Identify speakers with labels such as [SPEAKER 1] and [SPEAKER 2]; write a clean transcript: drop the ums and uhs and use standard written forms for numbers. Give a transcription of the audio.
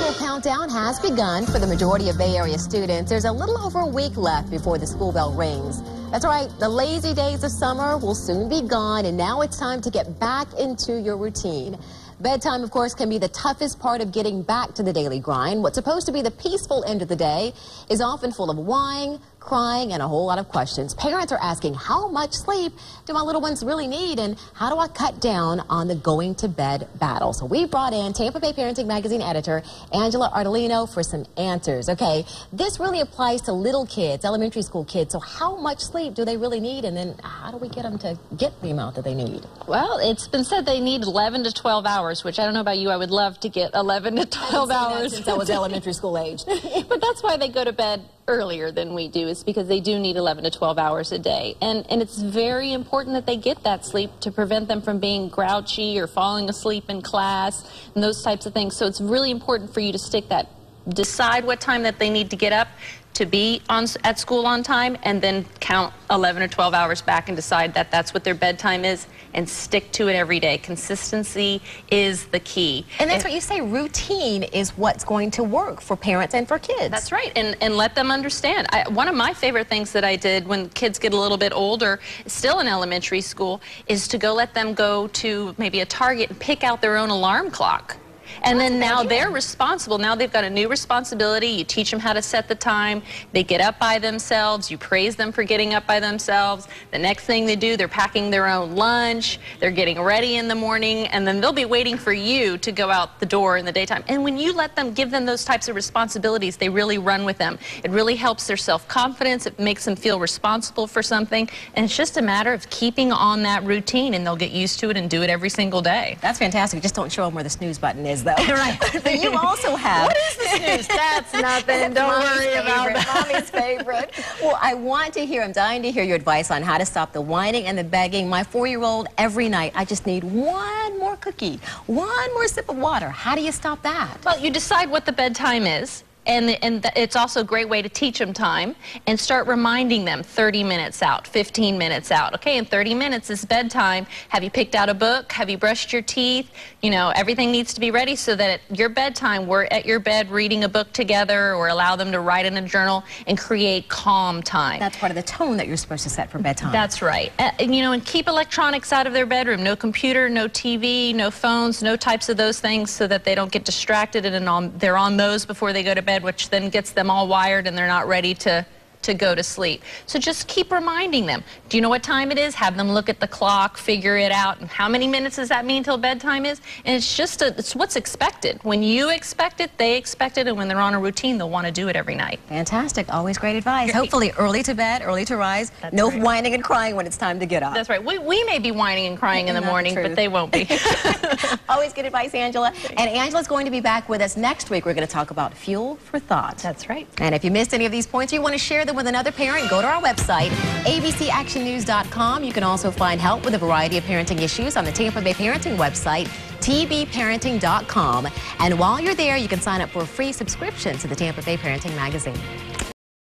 [SPEAKER 1] school countdown has begun for the majority of Bay Area students. There's a little over a week left before the school bell rings. That's right, the lazy days of summer will soon be gone, and now it's time to get back into your routine. Bedtime, of course, can be the toughest part of getting back to the daily grind. What's supposed to be the peaceful end of the day is often full of whining, crying, and a whole lot of questions. Parents are asking, how much sleep do my little ones really need, and how do I cut down on the going to bed battle? So we brought in Tampa Bay Parenting Magazine editor Angela Ardolino for some answers. Okay, this really applies to little kids, elementary school kids. So how much sleep do they really need, and then how do we get them to get the amount that they need?
[SPEAKER 2] Well, it's been said they need 11 to 12 hours, which I don't know about you. I would love to get 11 to 12 hours.
[SPEAKER 1] Since I was elementary school age.
[SPEAKER 2] But that's why they go to bed earlier than we do, is because they do need 11 to 12 hours a day. And it's very important that they get that sleep to prevent them from being grouchy or falling asleep in class and those types of things. So it's really important for you to decide what time that they need to get up to be at school on time, and then count 11 or 12 hours back and decide that that's what their bedtime is, and stick to it every day. Consistency is the key.
[SPEAKER 1] And that's what you say, routine is what's going to work for parents and for kids.
[SPEAKER 2] That's right, and let them understand. One of my favorite things that I did when kids get a little bit older, still in elementary school, is to let them go to maybe a Target and pick out their own alarm clock. And then now they're responsible. Now they've got a new responsibility. You teach them how to set the time. They get up by themselves. You praise them for getting up by themselves. The next thing they do, they're packing their own lunch. They're getting ready in the morning. And then they'll be waiting for you to go out the door in the daytime. And when you give them those types of responsibilities, they really run with them. It really helps their self-confidence. It makes them feel responsible for something. And it's just a matter of keeping on that routine, and they'll get used to it and do it every single day.
[SPEAKER 1] That's fantastic. Just don't show them where the snooze button is, though.
[SPEAKER 2] Right.
[SPEAKER 1] But you also have...
[SPEAKER 2] What is the snooze? That's nothing. Don't worry about that.
[SPEAKER 1] Mommy's favorite. Well, I'm dying to hear your advice on how to stop the whining and the begging. My 4-year-old, every night, I just need one more cookie, one more sip of water. How do you stop that?
[SPEAKER 2] Well, you decide what the bedtime is. And it's also a great way to teach them time, and start reminding them 30 minutes out, 15 minutes out. Okay, in 30 minutes is bedtime. Have you picked out a book? Have you brushed your teeth? You know, everything needs to be ready so that at your bedtime, we're at your bed reading a book together, or allow them to write in a journal and create calm time.
[SPEAKER 1] That's part of the tone that you're supposed to set for bedtime.
[SPEAKER 2] That's right. And keep electronics out of their bedroom. No computer, no TV, no phones, no types of those things, so that they don't get distracted and they're on those before they go to bed, which then gets them all wired and they're not ready to go to sleep. So just keep reminding them. Do you know what time it is? Have them look at the clock, figure it out. And how many minutes does that mean till bedtime is? And it's what's expected. When you expect it, they expect it, and when they're on a routine, they'll want to do it every night.
[SPEAKER 1] Fantastic. Always great advice. Hopefully early to bed, early to rise. That's no right. Whining and crying when it's time to get up.
[SPEAKER 2] That's right. We may be whining and crying in the morning, but they won't be.
[SPEAKER 1] Always good advice, Angela. And Angela's going to be back with us next week. We're going to talk about fuel for thought.
[SPEAKER 2] That's right.
[SPEAKER 1] And if you missed any of these points, or you want to share them with another parent, go to our website, abcactionnews.com. You can also find help with a variety of parenting issues on the Tampa Bay Parenting website, tbparenting.com. And while you're there, you can sign up for a free subscription to the Tampa Bay Parenting Magazine.